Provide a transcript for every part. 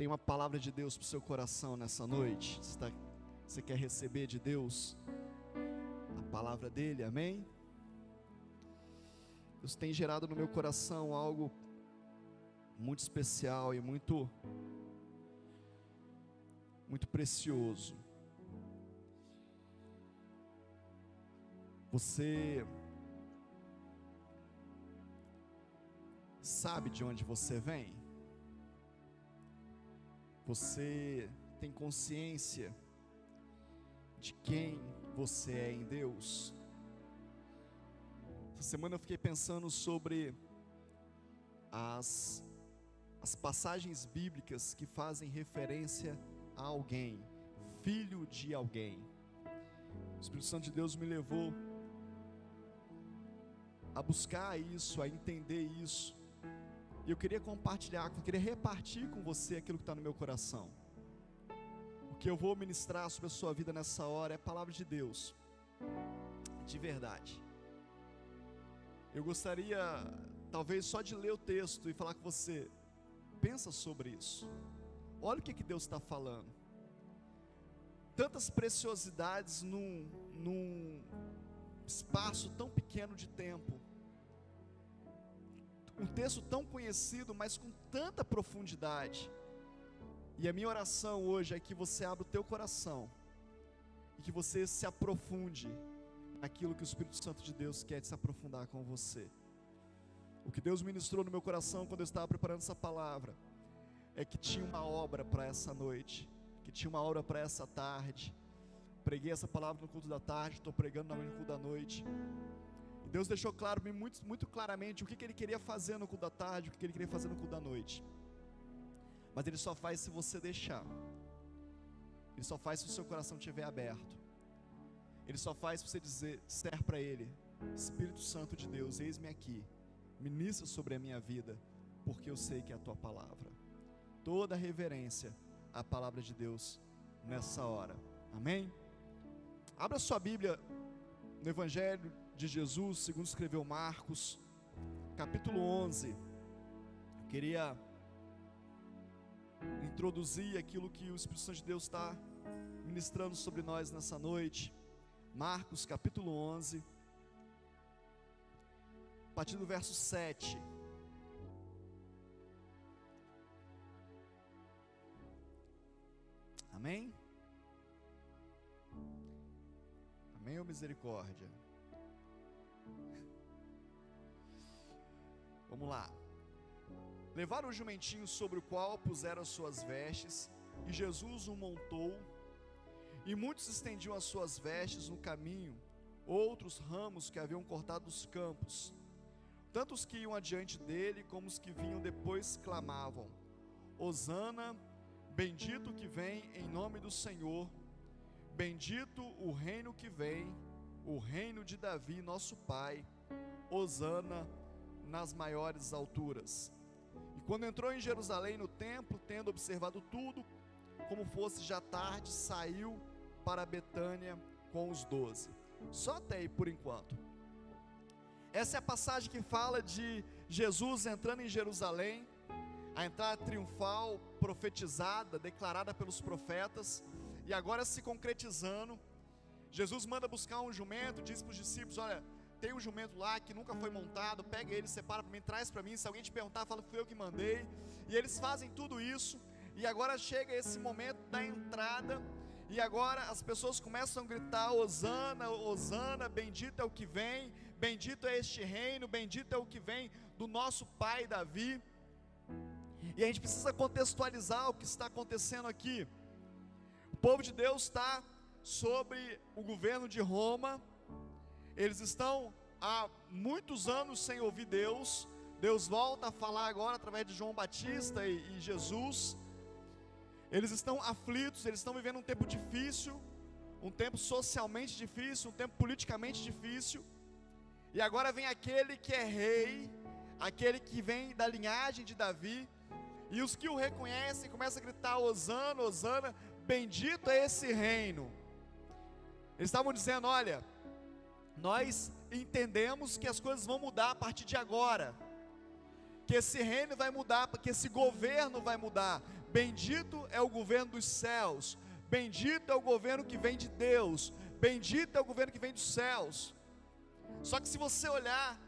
Tem uma palavra de Deus para o seu coração nessa noite? Você quer receber de Deus a palavra dele, amém? Deus tem gerado no meu coração algo muito especial e muito precioso. Você sabe de onde você vem? Você tem consciência de quem você é em Deus? Essa semana eu fiquei pensando sobre as passagens bíblicas que fazem referência a alguém, filho de alguém. O Espírito Santo de Deus me levou a buscar isso, a entender isso. E eu queria compartilhar, eu queria repartir com você aquilo que está no meu coração. O que eu vou ministrar sobre a sua vida nessa hora é a palavra de Deus, de verdade. Eu gostaria, talvez, só de ler o texto e falar com você. Pensa sobre isso. Olha o que Deus está falando. Tantas preciosidades num espaço tão pequeno de tempo. Um texto tão conhecido, mas com tanta profundidade. E a minha oração hoje é que você abra o teu coração e que você se aprofunde naquilo que o Espírito Santo de Deus quer se aprofundar com você. O que Deus ministrou no meu coração quando eu estava preparando essa palavra é que tinha uma obra para essa noite, que tinha uma obra para essa tarde. Preguei essa palavra no culto da tarde, estou pregando no culto da noite. E Deus deixou claro muito, muito claramente o que Ele queria fazer no culto da tarde, o que Ele queria fazer no culto da noite. Mas Ele só faz se você deixar. Ele só faz se o seu coração estiver aberto. Ele só faz se você disser para Ele: Espírito Santo de Deus, eis-me aqui, ministra sobre a minha vida, porque eu sei que é a Tua palavra. Toda reverência à palavra de Deus nessa hora, amém? Abra sua Bíblia no Evangelho de Jesus, segundo escreveu Marcos, capítulo 11. Eu queria introduzir aquilo que o Espírito Santo de Deus está ministrando sobre nós nessa noite. Marcos capítulo 11, a partir do verso 7. Amém? Amém ou misericórdia? Vamos lá. Levaram o jumentinho sobre o qual puseram as suas vestes, e Jesus o montou, e muitos estendiam as suas vestes no caminho, outros ramos que haviam cortado dos campos. Tanto os que iam adiante dele, como os que vinham depois clamavam: Hosana, bendito que vem em nome do Senhor, bendito o reino que vem, o reino de Davi, nosso pai, Hosana nas maiores alturas. E quando entrou em Jerusalém no templo, tendo observado tudo, como fosse já tarde, saiu para Betânia com os 12. Só até aí por enquanto. Essa é a passagem que fala de Jesus entrando em Jerusalém, a entrada triunfal, profetizada, declarada pelos profetas, e agora se concretizando. Jesus manda buscar um jumento, diz para os discípulos: olha, tem um jumento lá que nunca foi montado, pega ele, separa para mim, traz para mim, se alguém te perguntar, fala que fui eu que mandei. E eles fazem tudo isso, e agora chega esse momento da entrada, e agora as pessoas começam a gritar: Hosana, Hosana, bendito é o que vem, bendito é este reino, bendito é o que vem do nosso pai Davi. E a gente precisa contextualizar o que está acontecendo aqui. O povo de Deus está sobre o governo de Roma. Eles estão há muitos anos sem ouvir Deus. Deus volta a falar agora através de João Batista e Jesus. Eles estão aflitos, eles estão vivendo um tempo difícil, um tempo socialmente difícil, um tempo politicamente difícil. E agora vem aquele que é rei, aquele que vem da linhagem de Davi, e os que o reconhecem começam a gritar: Hosana, Hosana, bendito é esse reino. Eles estavam dizendo: olha, nós entendemos que as coisas vão mudar a partir de agora, que esse reino vai mudar, que esse governo vai mudar, bendito é o governo dos céus, bendito é o governo que vem de Deus, bendito é o governo que vem dos céus. Só que se você olhar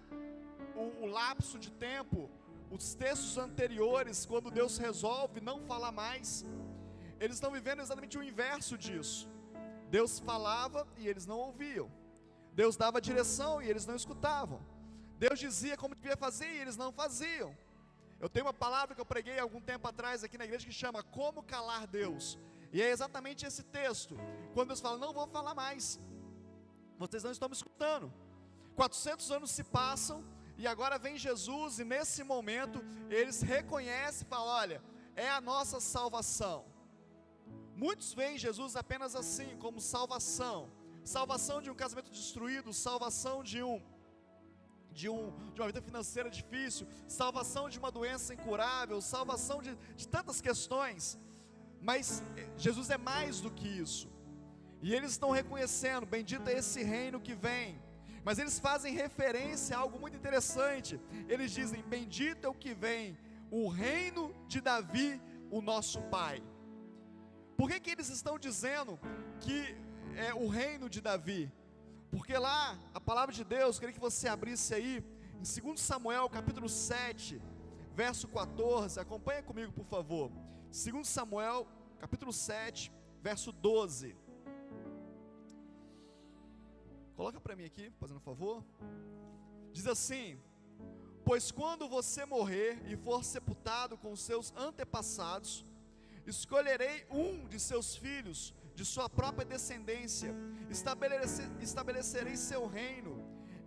o lapso de tempo, os textos anteriores, quando Deus resolve não falar mais, eles estão vivendo exatamente o inverso disso. Deus falava e eles não ouviam, Deus dava direção e eles não escutavam, Deus dizia como devia fazer e eles não faziam. Eu tenho uma palavra que eu preguei há algum tempo atrás aqui na igreja que chama Como Calar Deus, e é exatamente esse texto, quando Deus fala, não vou falar mais, vocês não estão me escutando. 400 anos se passam, e agora vem Jesus, e nesse momento, eles reconhecem e falam, olha, é a nossa salvação. Muitos veem Jesus apenas assim, como salvação, salvação de um casamento destruído, salvação de uma vida financeira difícil, salvação de uma doença incurável, salvação de tantas questões, mas Jesus é mais do que isso, e eles estão reconhecendo, bendito é esse reino que vem, mas eles fazem referência a algo muito interessante, eles dizem, bendito é o que vem, o reino de Davi, o nosso pai. Por que eles estão dizendo que é o reino de Davi? Porque lá, a palavra de Deus, queria que você abrisse aí, em 2 Samuel, capítulo 7, verso 14, acompanha comigo por favor, 2 Samuel, capítulo 7, verso 12, coloca para mim aqui, fazendo um favor, diz assim, pois quando você morrer e for sepultado com seus antepassados, escolherei um de seus filhos, de sua própria descendência, estabelecerei seu reino,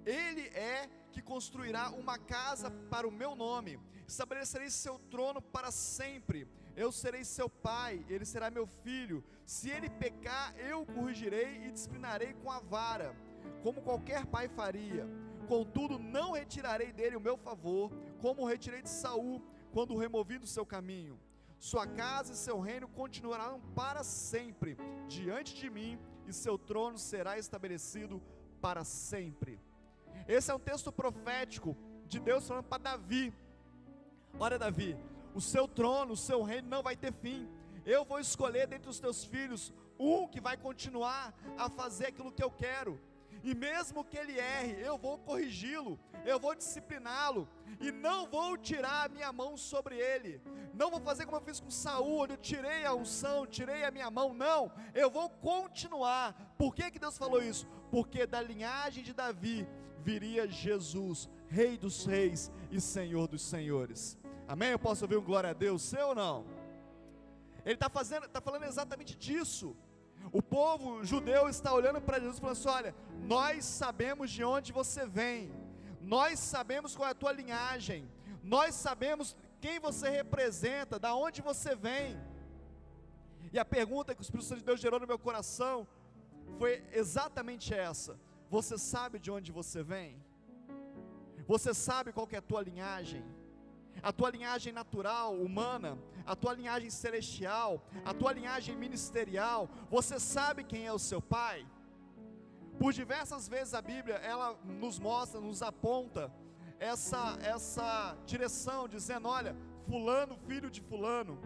ele é que construirá uma casa para o meu nome, estabelecerei seu trono para sempre, eu serei seu pai, ele será meu filho, se ele pecar, eu o corrigirei e disciplinarei com a vara, como qualquer pai faria, contudo não retirarei dele o meu favor, como o retirei de Saul, quando o removi do seu caminho. Sua casa e seu reino continuarão para sempre diante de mim, e seu trono será estabelecido para sempre. Esse é um texto profético de Deus falando para Davi. Olha Davi, o seu trono, o seu reino não vai ter fim. Eu vou escolher dentre os teus filhos um que vai continuar a fazer aquilo que eu quero, e mesmo que ele erre, eu vou corrigi-lo, eu vou discipliná-lo, e não vou tirar a minha mão sobre ele, não vou fazer como eu fiz com Saul, onde eu tirei a unção, tirei a minha mão, não, eu vou continuar. Por que Deus falou isso? Porque da linhagem de Davi viria Jesus, Rei dos reis e Senhor dos senhores. Amém? Eu posso ouvir um glória a Deus, seu ou não? Ele está falando exatamente disso. O povo judeu está olhando para Jesus e falando assim, olha, nós sabemos de onde você vem, nós sabemos qual é a tua linhagem, nós sabemos quem você representa, da onde você vem. E a pergunta que o Espírito Santo de Deus gerou no meu coração foi exatamente essa: você sabe de onde você vem? Você sabe qual que é a tua linhagem? A tua linhagem natural, humana, a tua linhagem celestial, a tua linhagem ministerial, você sabe quem é o seu pai? Por diversas vezes a Bíblia, ela nos mostra, nos aponta essa direção, dizendo, olha, fulano filho de fulano,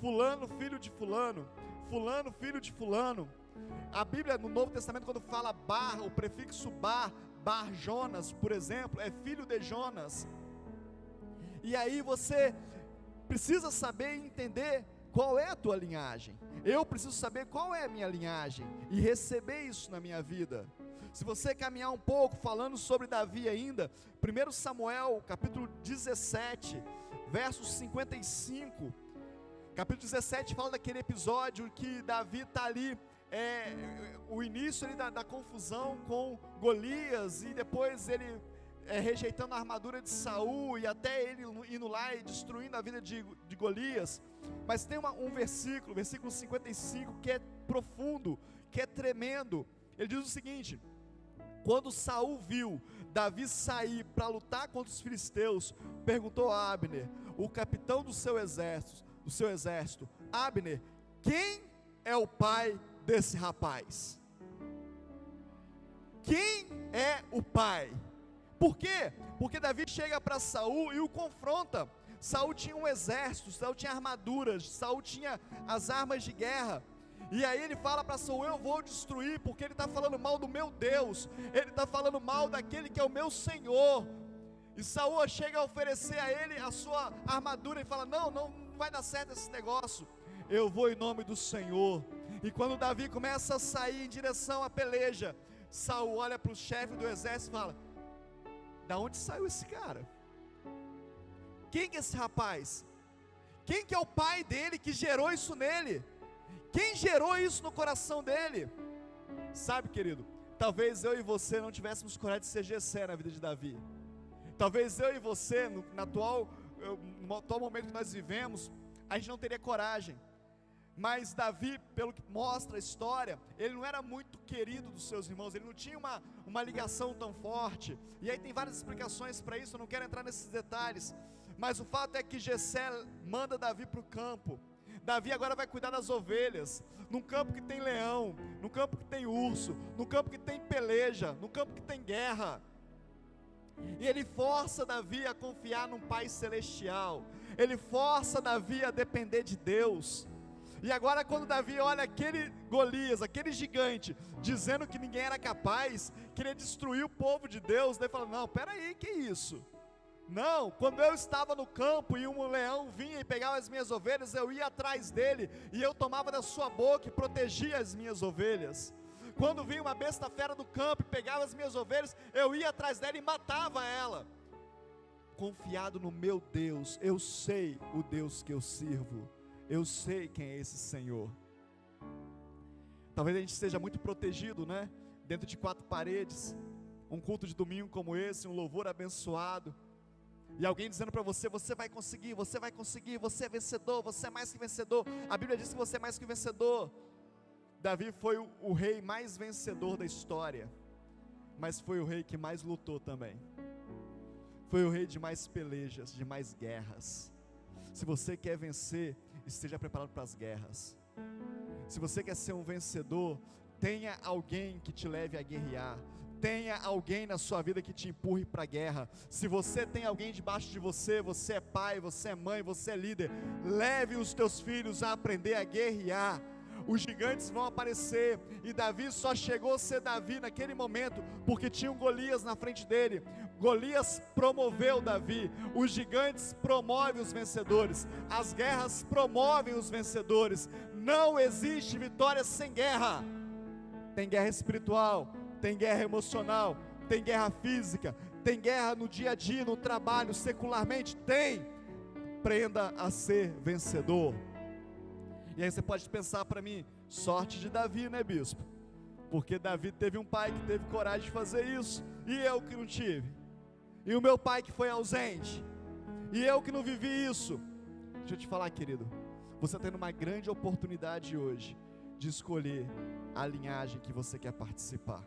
fulano filho de fulano, fulano filho de fulano. A Bíblia no Novo Testamento, quando fala bar, o prefixo bar Jonas, por exemplo, é filho de Jonas. E aí você precisa saber e entender qual é a tua linhagem. Eu preciso saber qual é a minha linhagem e receber isso na minha vida. Se você caminhar um pouco falando sobre Davi ainda, 1 Samuel capítulo 17, versos 55, capítulo 17 fala daquele episódio que Davi está ali, o início ali da confusão com Golias, e depois ele rejeitando a armadura de Saul, e até ele indo lá e destruindo a vida de Golias. Mas tem um versículo 55, que é profundo, que é tremendo. Ele diz o seguinte: quando Saul viu Davi sair para lutar contra os filisteus, perguntou a Abner, o capitão do seu exército, Abner, quem é o pai desse rapaz? Quem é o pai? Por quê? Porque Davi chega para Saul e o confronta. Saul tinha um exército, Saul tinha armaduras, Saul tinha as armas de guerra. E aí ele fala para Saul: eu vou destruir, porque ele está falando mal do meu Deus, ele está falando mal daquele que é o meu Senhor. E Saul chega a oferecer a ele a sua armadura e fala: não vai dar certo esse negócio, eu vou em nome do Senhor. E quando Davi começa a sair em direção à peleja, Saul olha para o chefe do exército e fala: da onde saiu esse cara? Quem é esse rapaz? Quem que é o pai dele que gerou isso nele? Quem gerou isso no coração dele? Sabe, querido, talvez eu e você não tivéssemos coragem de ser Jessé na vida de Davi. Talvez eu e você, no atual momento que nós vivemos, a gente não teria coragem. Mas Davi, pelo que mostra a história, ele não era muito querido dos seus irmãos, ele não tinha uma ligação tão forte. E aí tem várias explicações para isso, eu não quero entrar nesses detalhes. Mas o fato é que Jessé manda Davi para o campo. Davi agora vai cuidar das ovelhas, num campo que tem leão, num campo que tem urso, num campo que tem peleja, num campo que tem guerra. E ele força Davi a confiar num Pai Celestial, ele força Davi a depender de Deus. E agora quando Davi olha aquele Golias, aquele gigante, dizendo que ninguém era capaz, queria destruir o povo de Deus, daí fala: não, peraí, que isso? Não, quando eu estava no campo e um leão vinha e pegava as minhas ovelhas, eu ia atrás dele, e eu tomava da sua boca e protegia as minhas ovelhas. Quando vinha uma besta fera do campo e pegava as minhas ovelhas, eu ia atrás dela e matava ela. Confiado no meu Deus, eu sei o Deus que eu sirvo, eu sei quem é esse Senhor. Talvez a gente seja muito protegido, né? Dentro de 4 paredes, um culto de domingo como esse, um louvor abençoado, e alguém dizendo para você: você vai conseguir, você é vencedor, você é mais que vencedor. A Bíblia diz que você é mais que vencedor. Davi foi o rei mais vencedor da história, mas foi o rei que mais lutou também. Foi o rei de mais pelejas, de mais guerras. Se você quer vencer, esteja preparado para as guerras. Se você quer ser um vencedor, tenha alguém que te leve a guerrear. Tenha alguém na sua vida que te empurre para a guerra. Se você tem alguém debaixo de você, você é pai, você é mãe, você é líder, leve os teus filhos a aprender a guerrear. Os gigantes vão aparecer, e Davi só chegou a ser Davi naquele momento, porque tinha um Golias na frente dele. Golias promoveu Davi. Os gigantes promovem os vencedores, as guerras promovem os vencedores. Não existe vitória sem guerra. Tem guerra espiritual, tem guerra emocional, tem guerra física, tem guerra no dia a dia, no trabalho, secularmente, tem. Aprenda a ser vencedor. E aí você pode pensar para mim: sorte de Davi, né, bispo? Porque Davi teve um pai que teve coragem de fazer isso, e eu que não tive. E o meu pai que foi ausente, e eu que não vivi isso. Deixa eu te falar, querido, você está tendo uma grande oportunidade hoje de escolher a linhagem que você quer participar.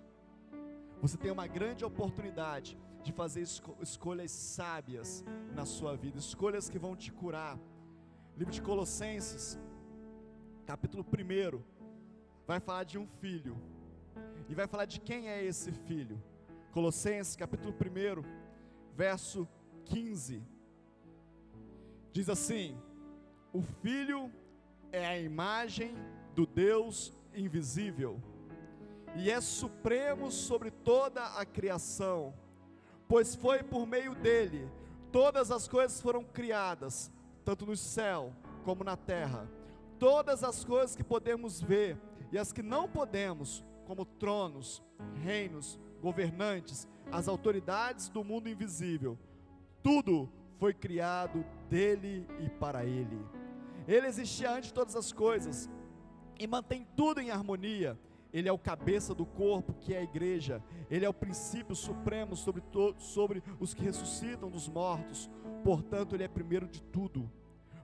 Você tem uma grande oportunidade de fazer escolhas sábias na sua vida, escolhas que vão te curar. Livro de Colossenses, capítulo 1, vai falar de um filho, e vai falar de quem é esse filho. Colossenses, capítulo 1, verso 15, diz assim: o filho é a imagem do Deus invisível, e é supremo sobre toda a criação, pois foi por meio dele todas as coisas foram criadas, tanto no céu como na terra. Todas as coisas que podemos ver e as que não podemos, como tronos, reinos, governantes, as autoridades do mundo invisível, tudo foi criado dele e para ele. Ele existia antes de todas as coisas e mantém tudo em harmonia. Ele é o cabeça do corpo, que é a igreja. Ele é o princípio supremo sobre os que ressuscitam dos mortos. Portanto, ele é primeiro de tudo.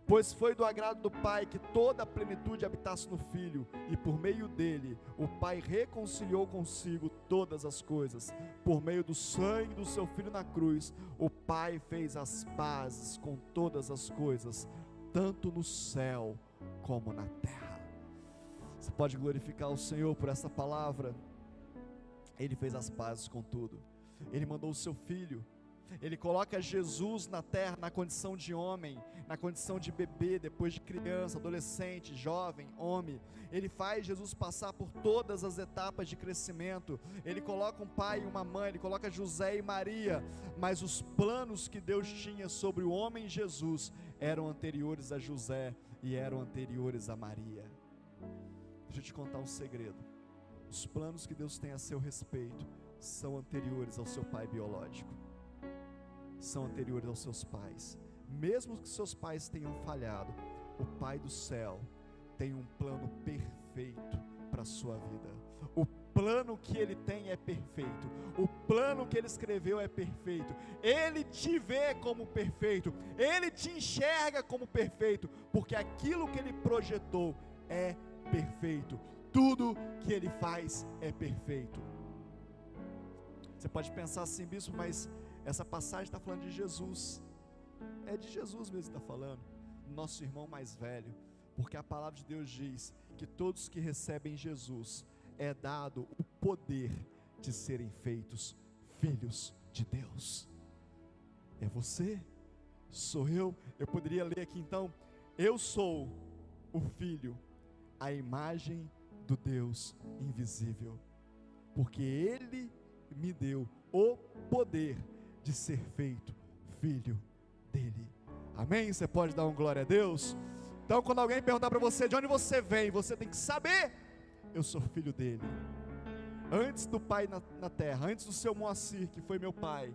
Pois foi do agrado do Pai que toda a plenitude habitasse no Filho, e por meio dele, o Pai reconciliou consigo todas as coisas. Por meio do sangue do seu Filho na cruz, o Pai fez as pazes com todas as coisas, tanto no céu como na terra. Você pode glorificar o Senhor por essa palavra. Ele fez as pazes com tudo. Ele mandou o seu Filho. Ele coloca Jesus na terra na condição de homem, na condição de bebê, depois de criança, adolescente, jovem, homem. Ele faz Jesus passar por todas as etapas de crescimento. Ele coloca um pai e uma mãe, ele coloca José e Maria, mas os planos que Deus tinha sobre o homem Jesus eram anteriores a José e eram anteriores a Maria. Deixa eu te contar um segredo. Os planos que Deus tem a seu respeito são anteriores ao seu pai biológico, são anteriores aos seus pais. Mesmo que seus pais tenham falhado, o Pai do céu tem um plano perfeito para a sua vida. O plano que Ele tem é perfeito, o plano que Ele escreveu é perfeito. Ele te vê como perfeito, Ele te enxerga como perfeito, porque aquilo que Ele projetou é perfeito. Tudo que Ele faz é perfeito. Você pode pensar assim, bispo, mas essa passagem está falando de Jesus. É de Jesus mesmo que está falando, nosso irmão mais velho, porque a palavra de Deus diz que todos que recebem Jesus é dado o poder de serem feitos filhos de Deus. É você, sou eu poderia ler aqui então: eu sou o filho, a imagem do Deus invisível, porque Ele me deu o poder de ser feito filho dele. Amém? Você pode dar um glória a Deus? Então, quando alguém perguntar para você de onde você vem, você tem que saber: eu sou filho dele. Antes do pai na terra, antes do seu Moacir, que foi meu pai,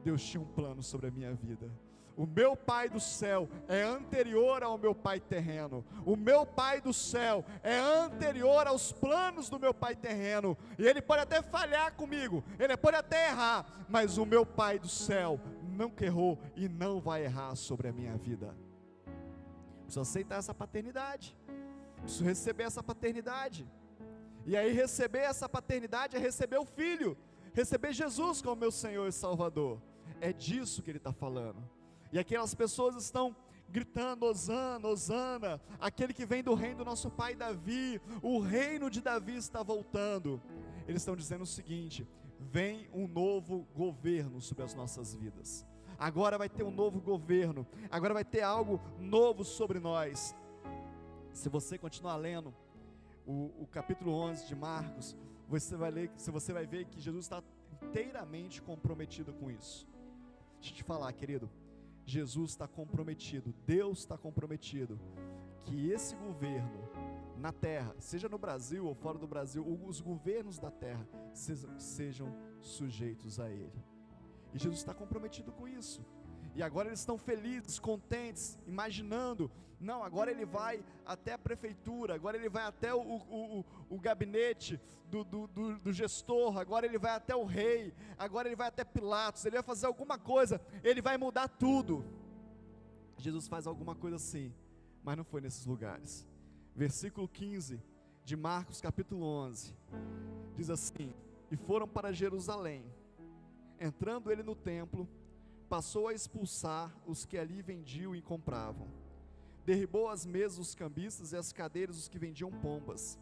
Deus tinha um plano sobre a minha vida. O meu pai do céu é anterior ao meu pai terreno. O meu pai do céu é anterior aos planos do meu pai terreno. E ele pode até falhar comigo, ele pode até errar, mas o meu pai do céu nunca errou e não vai errar sobre a minha vida. Preciso aceitar essa paternidade, preciso receber essa paternidade. E aí receber essa paternidade é receber o Filho, receber Jesus como meu Senhor e Salvador. É disso que ele está falando. E aquelas pessoas estão gritando: Hosana, Hosana, aquele que vem do reino do nosso pai Davi, o reino de Davi está voltando. Eles estão dizendo o seguinte: vem um novo governo sobre as nossas vidas. Agora vai ter um novo governo, agora vai ter algo novo sobre nós. Se você continuar lendo o capítulo 11 de Marcos, você vai ver que Jesus está inteiramente comprometido com isso. Deixa eu te falar, querido, Jesus está comprometido, Deus está comprometido, que esse governo na terra, seja no Brasil ou fora do Brasil, os governos da terra sejam sujeitos a Ele. E Jesus está comprometido com isso. E agora eles estão felizes, contentes, imaginando: não, agora ele vai até a prefeitura, agora ele vai até o gabinete do gestor, agora ele vai até o rei, agora ele vai até Pilatos, ele vai fazer alguma coisa, ele vai mudar tudo. Jesus faz alguma coisa assim, mas não foi nesses lugares. Versículo 15 de Marcos capítulo 11, diz assim: e foram para Jerusalém. Entrando ele no templo, passou a expulsar os que ali vendiam e compravam. Derribou as mesas dos cambistas e as cadeiras dos que vendiam pombas.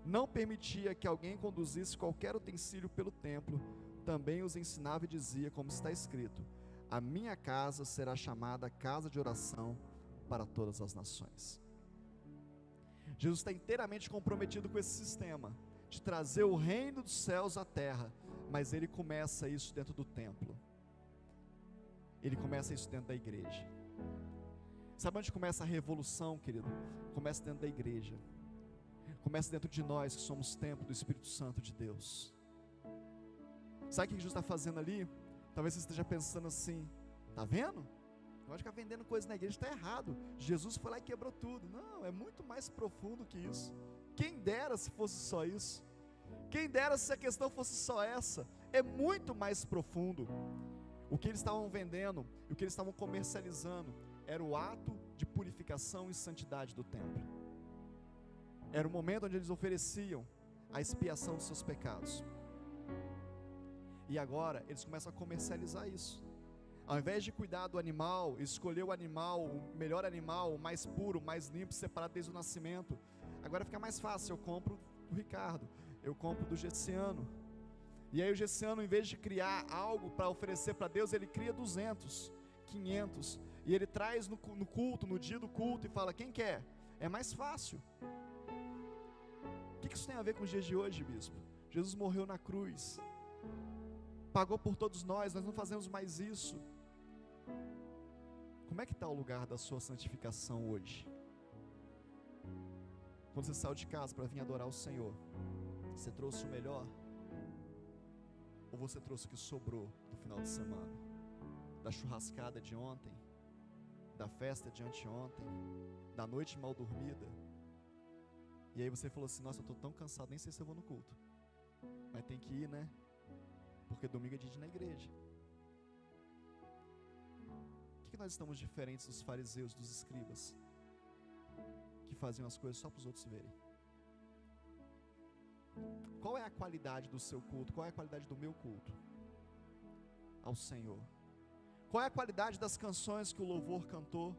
Não permitia que alguém conduzisse qualquer utensílio pelo templo. Também os ensinava e dizia, como está escrito: a minha casa será chamada casa de oração para todas as nações. Jesus está inteiramente comprometido com esse sistema de trazer o reino dos céus à terra, mas ele começa isso dentro do templo. Ele começa isso dentro da igreja. Sabe onde começa a revolução, querido? Começa dentro da igreja. Começa dentro de nós, que somos templo do Espírito Santo de Deus. Sabe o que Jesus está fazendo ali? Talvez você esteja pensando assim: tá vendo? Não vai ficar vendendo coisa na igreja, está errado. Jesus foi lá e quebrou tudo. Não, é muito mais profundo que isso. Quem dera se fosse só isso. Quem dera se a questão fosse só essa. É muito mais profundo. O que eles estavam vendendo, o que eles estavam comercializando, era o ato de purificação e santidade do templo. Era o momento onde eles ofereciam a expiação dos seus pecados. E agora eles começam a comercializar isso. Ao invés de cuidar do animal, escolher o animal, o melhor animal, o mais puro, o mais limpo, separado desde o nascimento, agora fica mais fácil: eu compro do Ricardo, eu compro do Gessiano. E aí o Gessiano, em vez de criar algo para oferecer para Deus, ele cria 200, 500, e ele traz no culto, no dia do culto, e fala: quem quer? É mais fácil. O que isso tem a ver com os dias de hoje, bispo? Jesus morreu na cruz, pagou por todos nós não fazemos mais isso. Como é que está o lugar da sua santificação hoje? Quando você saiu de casa para vir adorar o Senhor, você trouxe o melhor? Ou você trouxe o que sobrou do final de semana? Da churrascada de ontem? Da festa de anteontem? Da noite mal dormida? E aí você falou assim: nossa, eu estou tão cansado, nem sei se eu vou no culto. Mas tem que ir, né? Porque domingo é dia de ir na igreja. O que nós estamos diferentes dos fariseus, dos escribas, que faziam as coisas só para os outros verem? Qual é a qualidade do seu culto? Qual é a qualidade do meu culto ao Senhor? Qual é a qualidade das canções que o louvor cantou?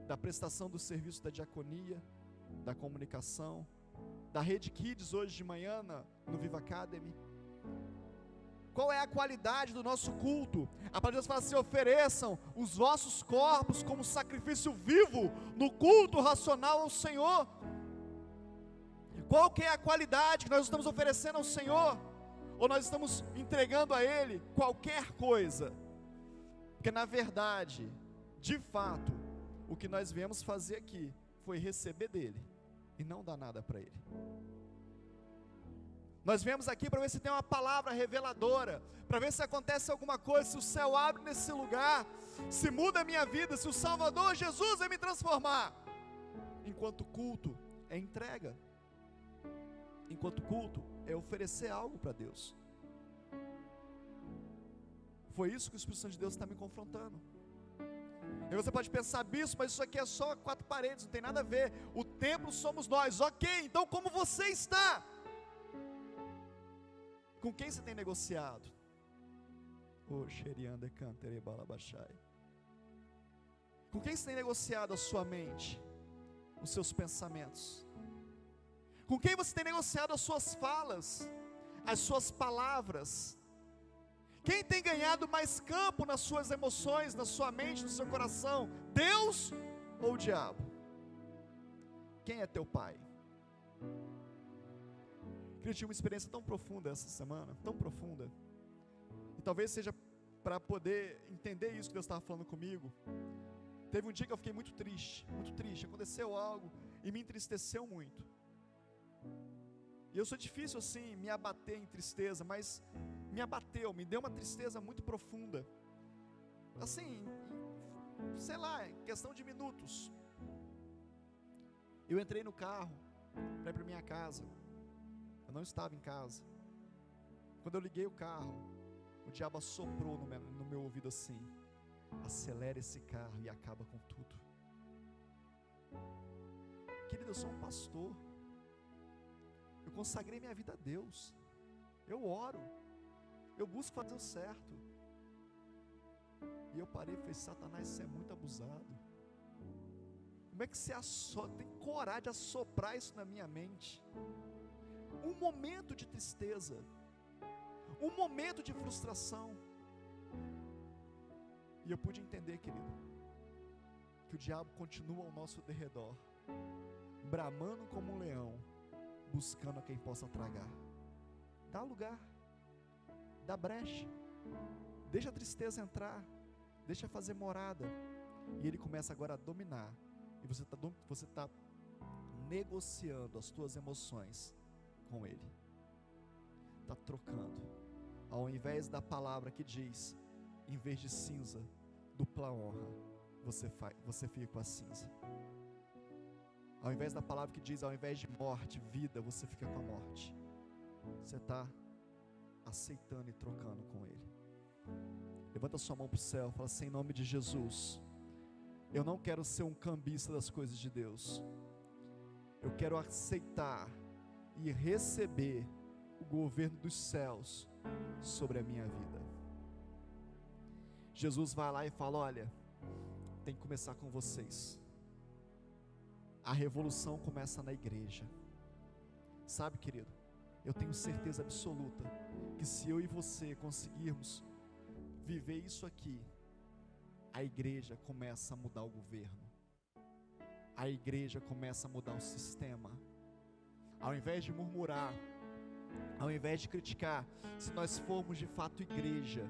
Da prestação do serviço da diaconia, da comunicação, da Rede Kids hoje de manhã no Viva Academy? Qual é a qualidade do nosso culto? A palavra de Deus fala assim: ofereçam os vossos corpos como sacrifício vivo no culto racional ao Senhor. Qual que é a qualidade que nós estamos oferecendo ao Senhor? Ou nós estamos entregando a Ele qualquer coisa? Porque na verdade, de fato, o que nós viemos fazer aqui foi receber dEle e não dar nada para Ele. Nós viemos aqui para ver se tem uma palavra reveladora, para ver se acontece alguma coisa, se o céu abre nesse lugar, se muda a minha vida, se o Salvador Jesus vai me transformar. Enquanto culto é entrega, enquanto culto é oferecer algo para Deus. Foi isso que o Espírito Santo de Deus está me confrontando. E você pode pensar: bispo, mas isso aqui é só 4 paredes, não tem nada a ver, o templo somos nós. Ok, então como você está? Com quem você tem negociado? Com quem você tem negociado a sua mente, os seus pensamentos? Com quem você tem negociado as suas falas, as suas palavras? Quem tem ganhado mais campo nas suas emoções, na sua mente, no seu coração? Deus ou o diabo? Quem é teu pai? Eu tive uma experiência tão profunda essa semana, tão profunda, e talvez seja para poder entender isso que Deus estava falando comigo. Teve um dia que eu fiquei muito triste, aconteceu algo e me entristeceu muito. E eu sou difícil assim, me abater em tristeza, mas me abateu, me deu uma tristeza muito profunda, assim, sei lá, em questão de minutos. Eu entrei no carro para ir para minha casa. Eu não estava em casa. Quando eu liguei o carro, o diabo assoprou no meu ouvido assim: acelera esse carro e acaba com tudo. Querido, eu sou um pastor, eu consagrei minha vida a Deus, eu oro, eu busco fazer o certo. E eu parei e falei: Satanás, você é muito abusado. Como é que você tem coragem de assoprar isso na minha mente? Um momento de tristeza, um momento de frustração. E eu pude entender, querido, que o diabo continua ao nosso derredor, bramando como um leão, buscando a quem possa tragar. Dá lugar, dá brecha, deixa a tristeza entrar, deixa fazer morada, e ele começa agora a dominar, e você está negociando as tuas emoções com ele, está trocando. Ao invés da palavra que diz, em vez de cinza, dupla honra, você fica com a cinza. Ao invés da palavra que diz, ao invés de morte, vida, você fica com a morte. Você está aceitando e trocando com ele. Levanta sua mão para o céu e fala assim: em nome de Jesus, eu não quero ser um cambista das coisas de Deus, eu quero aceitar e receber o governo dos céus sobre a minha vida. Jesus vai lá e fala: olha, tem que começar com vocês. A revolução começa na igreja. Sabe, querido, eu tenho certeza absoluta que se eu e você conseguirmos viver isso aqui, a igreja começa a mudar o governo, a igreja começa a mudar o sistema. Ao invés de murmurar, ao invés de criticar, se nós formos de fato igreja,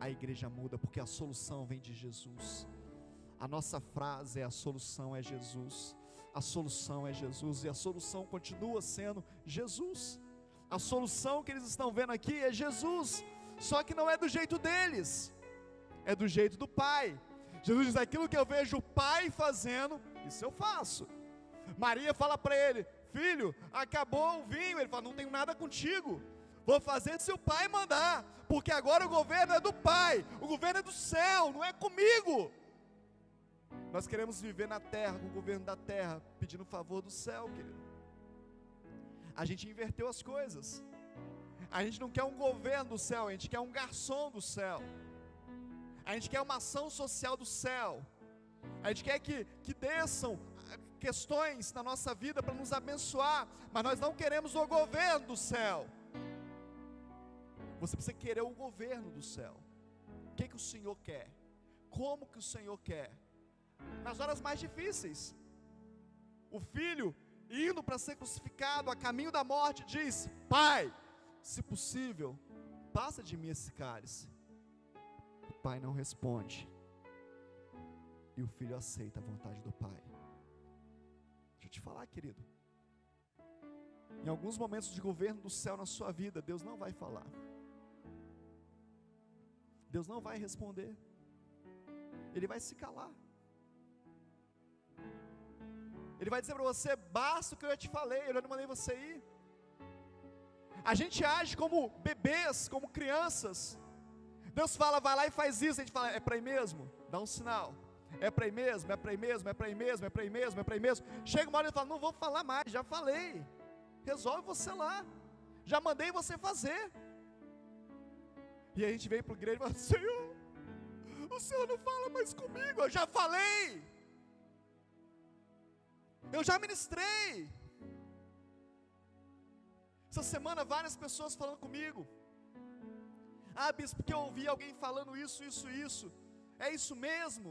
a igreja muda, porque a solução vem de Jesus. A nossa frase é: a solução é Jesus. A solução é Jesus, e a solução continua sendo Jesus. A solução que eles estão vendo aqui é Jesus, só que não é do jeito deles, é do jeito do Pai. Jesus diz: aquilo que eu vejo o Pai fazendo, isso eu faço. Maria fala para ele: filho, acabou o vinho. Ele fala: não tenho nada contigo, vou fazer se o Pai mandar, porque agora o governo é do Pai, o governo é do céu, não é comigo. Nós queremos viver na terra, com o governo da terra, pedindo favor do céu, querido. A gente inverteu as coisas. A gente não quer um governo do céu, a gente quer um garçom do céu. A gente quer uma ação social do céu. A gente quer que desçam questões na nossa vida para nos abençoar, mas nós não queremos o governo do céu. Você precisa querer o governo do céu. O que o Senhor quer? Como que o Senhor quer? Nas horas mais difíceis, o filho indo para ser crucificado a caminho da morte diz: Pai, se possível, passa de mim esse cálice. O pai não responde, e o filho aceita a vontade do pai. Deixa eu te falar, querido, em alguns momentos de governo do céu na sua vida, Deus não vai falar, Deus não vai responder, Ele vai se calar. Ele vai dizer para você: basta o que eu te falei, eu não mandei você ir. A gente age como bebês, como crianças. Deus fala: vai lá e faz isso. A gente fala: é para ir mesmo? Dá um sinal. É para ir mesmo, é para ir mesmo, é para ir mesmo, é para ir mesmo, é para ir mesmo. Chega uma hora e fala: não vou falar mais, já falei. Resolve você lá, já mandei você fazer. E a gente vem para a igreja e fala: Senhor, o Senhor não fala mais comigo, eu já falei. Eu já ministrei. Essa semana várias pessoas falando comigo: ah, bispo, porque eu ouvi alguém falando isso. É isso mesmo?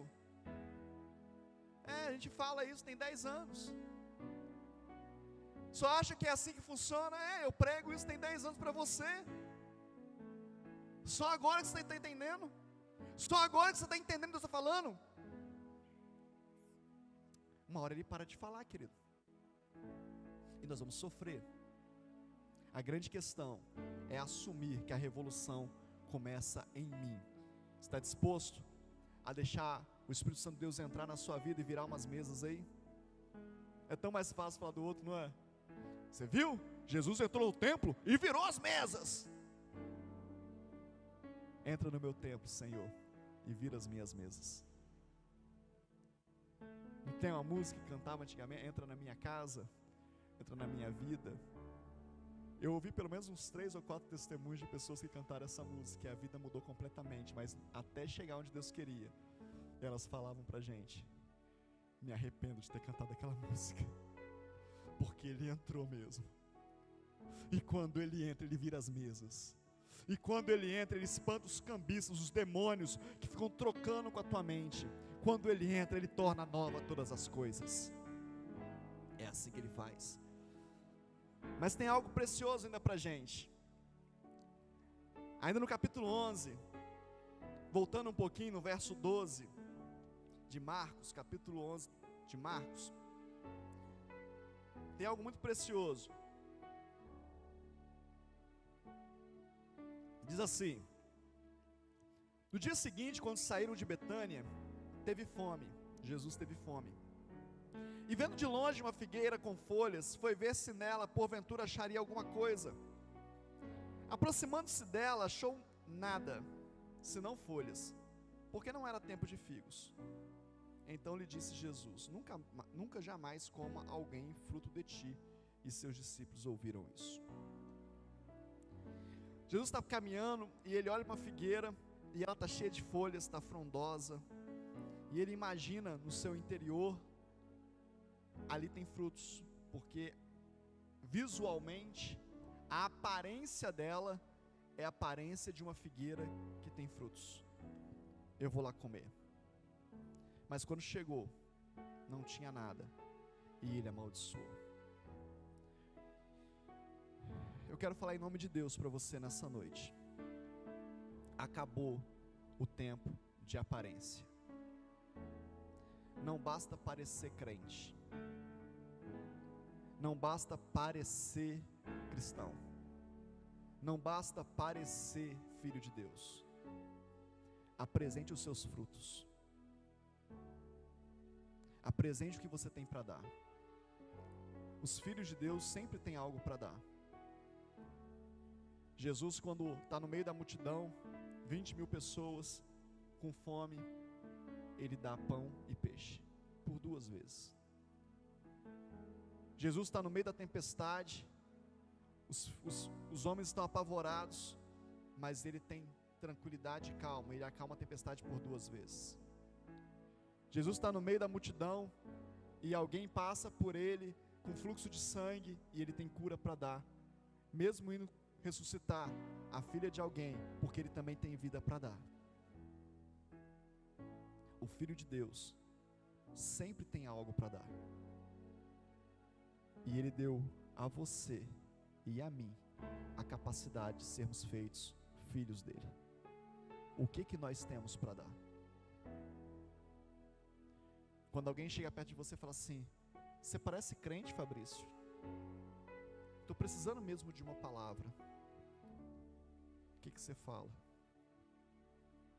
A gente fala isso tem 10 anos. Só acha que é assim que funciona? Eu prego isso tem 10 anos para você. Só agora que você está entendendo? Só agora que você está entendendo o que eu estou falando? Uma hora ele para de falar, querido, e nós vamos sofrer. A grande questão é assumir que a revolução começa em mim. Você está disposto a deixar o Espírito Santo de Deus entrar na sua vida e virar umas mesas aí? É tão mais fácil falar do outro, não é? Você viu? Jesus entrou no templo e virou as mesas. Entra no meu templo, Senhor, e vira as minhas mesas. Não tem uma música que cantava antigamente? Entra na minha casa, entra na minha vida. Eu ouvi pelo menos uns 3 ou 4 testemunhos de pessoas que cantaram essa música, que a vida mudou completamente, mas até chegar onde Deus queria, elas falavam pra gente: me arrependo de ter cantado aquela música, porque Ele entrou mesmo. E quando Ele entra, Ele vira as mesas. E quando Ele entra, Ele espanta os cambistas, os demônios que ficam trocando com a tua mente. Quando Ele entra, Ele torna nova todas as coisas. É assim que Ele faz. Mas tem algo precioso ainda para a gente. Ainda no capítulo 11, voltando um pouquinho no verso 12 de Marcos, capítulo 11 de Marcos, tem algo muito precioso. Diz assim: no dia seguinte, quando saíram de Betânia, teve fome. Jesus teve fome. E vendo de longe uma figueira com folhas, foi ver se nela porventura acharia alguma coisa. Aproximando-se dela, achou nada, senão folhas, porque não era tempo de figos. Então lhe disse Jesus: nunca jamais coma alguém fruto de ti. E seus discípulos ouviram isso. Jesus está caminhando e ele olha para uma figueira e ela está cheia de folhas, está frondosa. E ele imagina no seu interior, ali tem frutos, porque visualmente A aparência dela é a aparência de uma figueira que tem frutos. Eu vou lá comer. Mas quando chegou, não tinha nada, e ele amaldiçoou. Eu quero falar em nome de Deus para você nessa noite. Acabou o tempo de aparência. Não basta parecer crente. Não basta parecer cristão. Não basta parecer filho de Deus. Apresente os seus frutos. Apresente o que você tem para dar. Os filhos de Deus sempre têm algo para dar. Jesus, quando está no meio da multidão, 20.000 pessoas com fome, ele dá pão e peixe, por 2 vezes. Jesus está no meio da tempestade, os homens estão apavorados, mas ele tem tranquilidade e calma, ele acalma a tempestade por 2 vezes. Jesus está no meio da multidão, e alguém passa por ele com fluxo de sangue, e ele tem cura para dar, mesmo indo ressuscitar a filha de alguém, porque ele também tem vida para dar. O Filho de Deus sempre tem algo para dar, e ele deu a você e a mim a capacidade de sermos feitos filhos dele. O que nós temos para dar? Quando alguém chega perto de você e fala assim: você parece crente, Fabrício, estou precisando mesmo de uma palavra. O que você fala?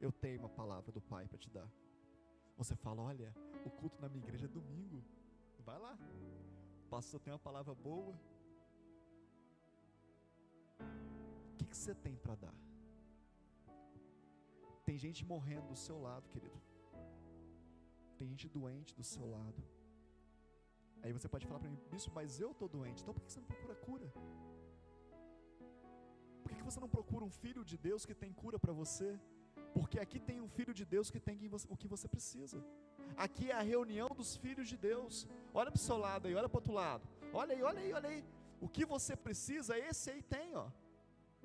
Eu tenho uma palavra do Pai para te dar. Você fala: olha, o culto na minha igreja é domingo, vai lá, o pastor tem uma palavra boa. O que você tem para dar? Tem gente morrendo do seu lado, querido. Tem gente doente do seu lado. Aí você pode falar para mim: bispo, mas eu estou doente. Então por que você não procura cura? Por que você não procura um filho de Deus que tem cura para você? Porque aqui tem um filho de Deus que tem o que você precisa. Aqui é a reunião dos filhos de Deus. Olha para o seu lado aí, olha para o outro lado. Olha aí, olha aí, olha aí. O que você precisa, esse aí tem, ó.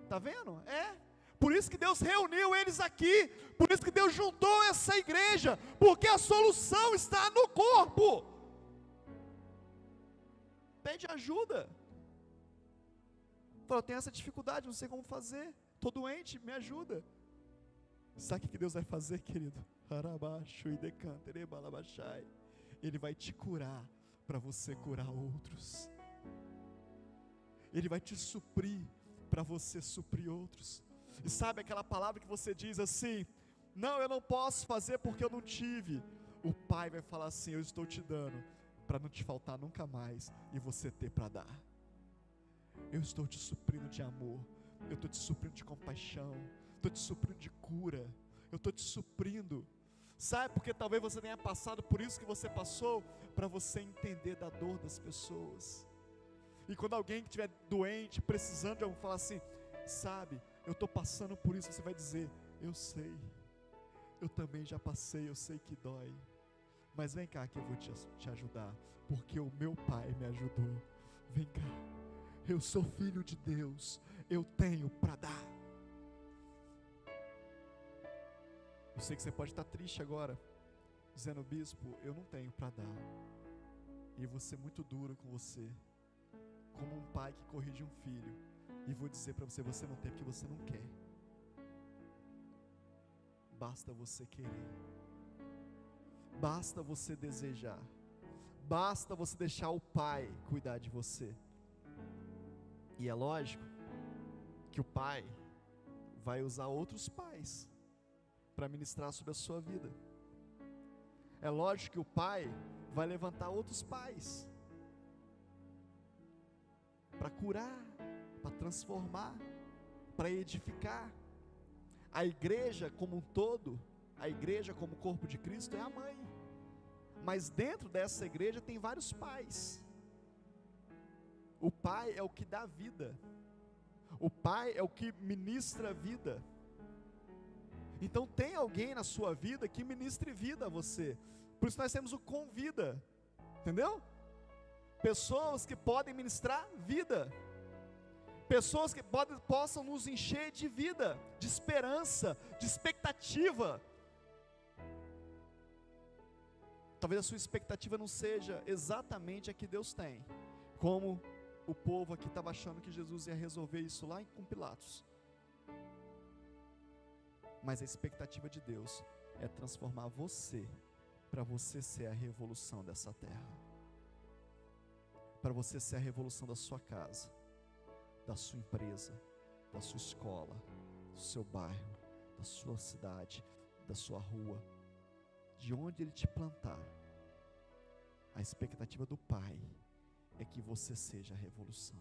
Tá vendo? É. Por isso que Deus reuniu eles aqui. Por isso que Deus juntou essa igreja. Porque a solução está no corpo. Pede ajuda. Fala: eu tenho essa dificuldade, não sei como fazer. Estou doente, me ajuda. Sabe o que Deus vai fazer, querido? Ele vai te curar para você curar outros. Ele vai te suprir para você suprir outros. E sabe aquela palavra que você diz assim: não, eu não posso fazer porque eu não tive. O Pai vai falar assim: eu estou te dando para não te faltar nunca mais e você ter para dar. Eu estou te suprindo de amor, eu estou te suprindo de compaixão, estou te suprindo de cura, eu estou te suprindo. Sabe, porque talvez você tenha passado por isso que você passou, para você entender da dor das pessoas. E quando alguém que estiver doente, precisando de algo, falar assim: sabe, eu estou passando por isso, você vai dizer: eu sei, eu também já passei, eu sei que dói, mas vem cá que eu vou te ajudar, porque o meu Pai me ajudou. Vem cá, eu sou filho de Deus, eu tenho para dar. Eu sei que você pode estar triste agora, dizendo: bispo, eu não tenho para dar. E vou ser muito duro com você, como um pai que corrige um filho, e vou dizer para você: você não tem porque você não quer. Basta você querer, basta você desejar, basta você deixar o Pai cuidar de você. E é lógico que o Pai vai usar outros pais para ministrar sobre a sua vida. É lógico que o Pai vai levantar outros pais para curar, para transformar, para edificar. A igreja como um todo, a igreja como corpo de Cristo é a mãe, mas dentro dessa igreja tem vários pais. O Pai é o que dá vida, o Pai é o que ministra vida. Então tem alguém na sua vida que ministre vida a você. Por isso nós temos o Convida, entendeu? Pessoas que podem ministrar vida, pessoas que possam nos encher de vida, de esperança, de expectativa. Talvez a sua expectativa não seja exatamente a que Deus tem, como o povo aqui estava achando que Jesus ia resolver isso lá com Pilatos. Mas a expectativa de Deus é transformar você, para você ser a revolução dessa terra, para você ser a revolução da sua casa, da sua empresa, da sua escola, do seu bairro, da sua cidade, da sua rua, de onde Ele te plantar. A expectativa do Pai é que você seja a revolução.